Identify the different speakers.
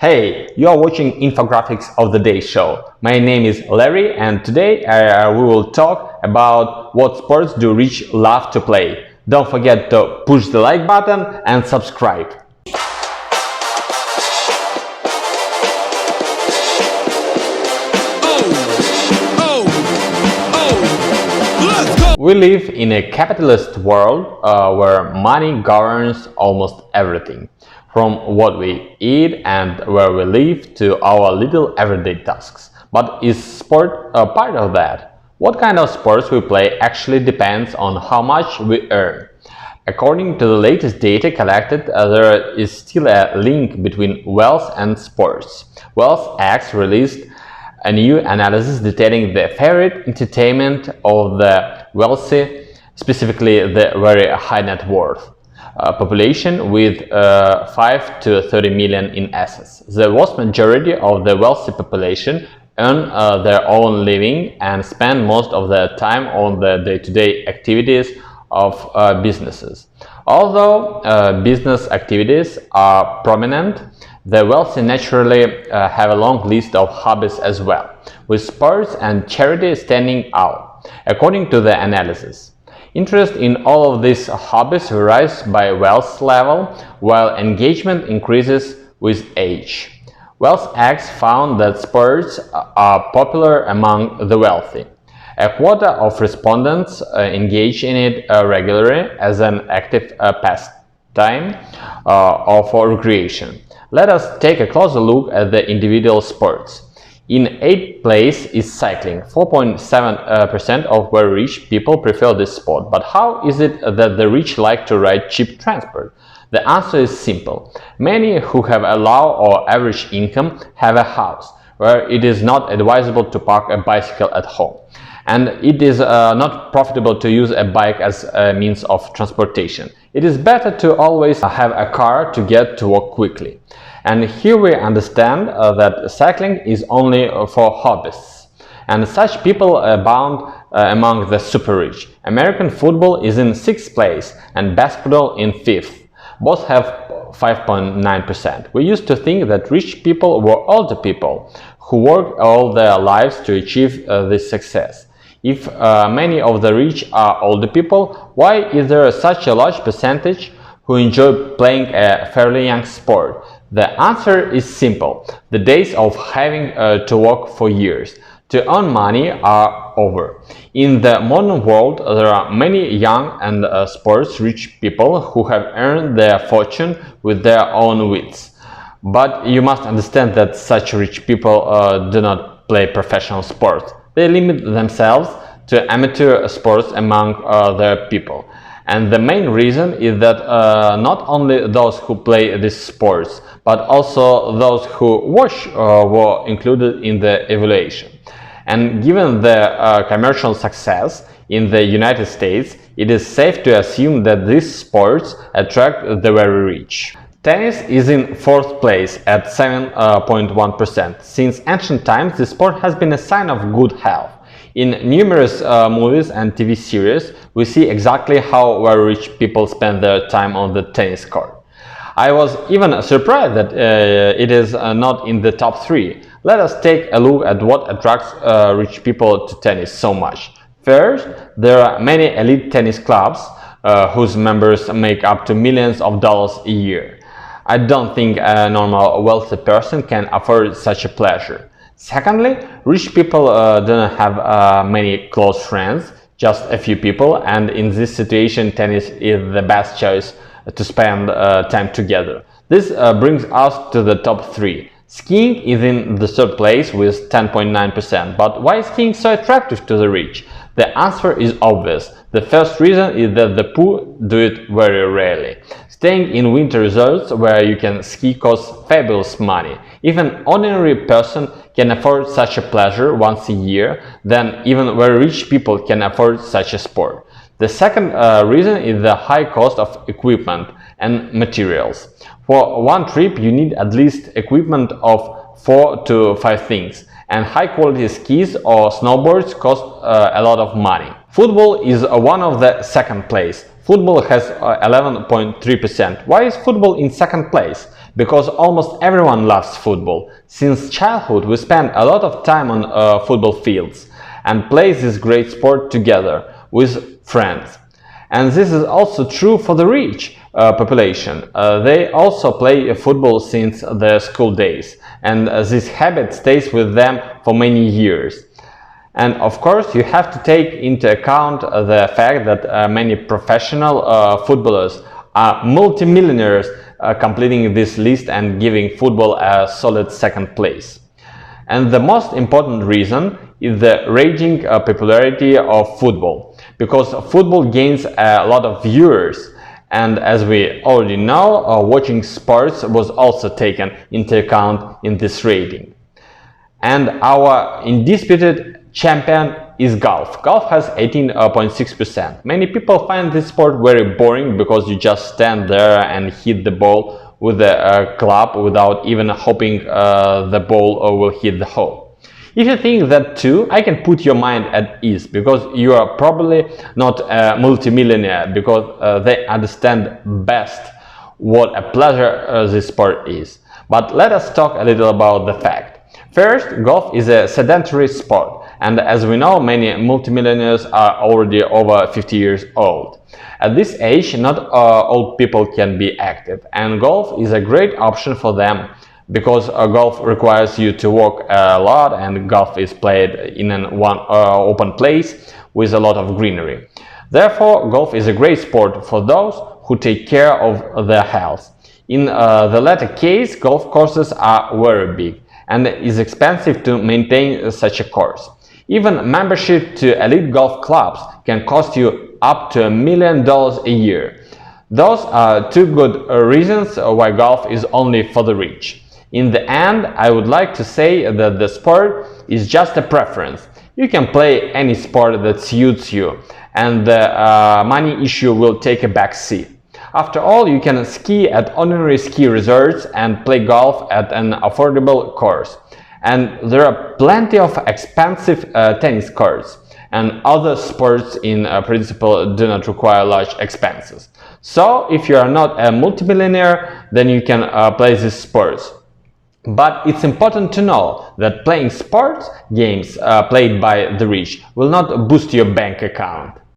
Speaker 1: Hey, you are watching Infographics of the Day show. My name is Larry and today we will talk about what sports do rich love to play. Don't forget to push the like button and subscribe. We live in a capitalist world where money governs almost everything, from what we eat and where we live to our little everyday tasks. But is sport a part of that? What kind of sports we play actually depends on how much we earn. According to the latest data collected, there is still a link between wealth and sports. WealthX released a new analysis detailing the favorite entertainment of the wealthy, specifically the very high net worth population with 5 to 30 million in assets. The vast majority of the wealthy population earn their own living and spend most of their time on the day-to-day activities of businesses. Although business activities are prominent, the wealthy naturally have a long list of hobbies as well, with sports and charity standing out. According to the analysis, interest in all of these hobbies varies by wealth level, while engagement increases with age. WealthX found that sports are popular among the wealthy. A quota of respondents engage in it regularly as an active pastime or for recreation. Let us take a closer look at the individual sports. In 8th place is cycling. 4.7% of very rich people prefer this sport. But how is it that the rich like to ride cheap transport? The answer is simple. Many who have a low or average income have a house where it is not advisable to park a bicycle at home. And it is not profitable to use a bike as a means of transportation. It is better to always have a car to get to work quickly. And here we understand that cycling is only for hobbyists. And such people abound among the super rich. American football is in 6th place and basketball in 5th. Both have 5.9%. We used to think that rich people were older people who worked all their lives to achieve this success. If many of the rich are older people, why is there such a large percentage who enjoy playing a fairly young sport? The answer is simple. The days of having to work for years to earn money are over. In the modern world, there are many young and sports-rich people who have earned their fortune with their own wits. But you must understand that such rich people do not play professional sports. They limit themselves to amateur sports among their people. And the main reason is that not only those who play these sports, but also those who watch were included in the evaluation. And given the commercial success in the United States, it is safe to assume that these sports attract the very rich. Tennis is in 4th place at 7.1%. Since ancient times, the sport has been a sign of good health. In numerous movies and TV series, we see exactly how very rich people spend their time on the tennis court. I was even surprised that it is not in the top 3. Let us take a look at what attracts rich people to tennis so much. First, there are many elite tennis clubs whose members make up to millions of dollars a year. I don't think a normal wealthy person can afford such a pleasure. Secondly, rich people don't have many close friends, just a few people, and in this situation tennis is the best choice to spend time together. This brings us to the top 3. Skiing is in the 3rd place with 10.9%. But why is skiing so attractive to the rich? The answer is obvious. The first reason is that the poor do it very rarely. Staying in winter resorts where you can ski costs fabulous money. If an ordinary person can afford such a pleasure once a year, then even very rich people can afford such a sport. The second reason is the high cost of equipment and materials. For one trip, you need at least equipment of 4 to 5 things, and high-quality skis or snowboards cost a lot of money. Football is one of the 2nd place. Football has 11.3%. Why is football in 2nd place? because almost everyone loves football. Since childhood, we spend a lot of time on football fields and play this great sport together with friends. And this is also true for the rich population. They also play football since their school days, and this habit stays with them for many years. And of course, you have to take into account the fact that many professional footballers are multimillionaires, completing this list and giving football a solid second place. And the most important reason is the raging popularity of football, because football gains a lot of viewers. And as we already know, watching sports was also taken into account in this rating. And our undisputed champion is golf. Golf has 18.6%. Many people find this sport very boring because you just stand there and hit the ball with a club without even hoping the ball will hit the hole. If you think that too, I can put your mind at ease, because you are probably not a multimillionaire, because they understand best what a pleasure this sport is. But let us talk a little about the fact. First, golf is a sedentary sport, and as we know, many multimillionaires are already over 50 years old. At this age, not old people can be active, and golf is a great option for them, because golf requires you to walk a lot, and golf is played in one open place with a lot of greenery. Therefore, golf is a great sport for those who take care of their health. In the latter case, golf courses are very big, and it is expensive to maintain such a course. Even membership to elite golf clubs can cost you up to $1 million a year. Those are two good reasons why golf is only for the rich. In the end, I would like to say that the sport is just a preference. You can play any sport that suits you, and the money issue will take a back seat. After all, you can ski at ordinary ski resorts and play golf at an affordable course. And there are plenty of expensive tennis courts, and other sports in principle do not require large expenses. So if you are not a multimillionaire, then you can play these sports. But it's important to know that playing sports games played by the rich will not boost your bank account.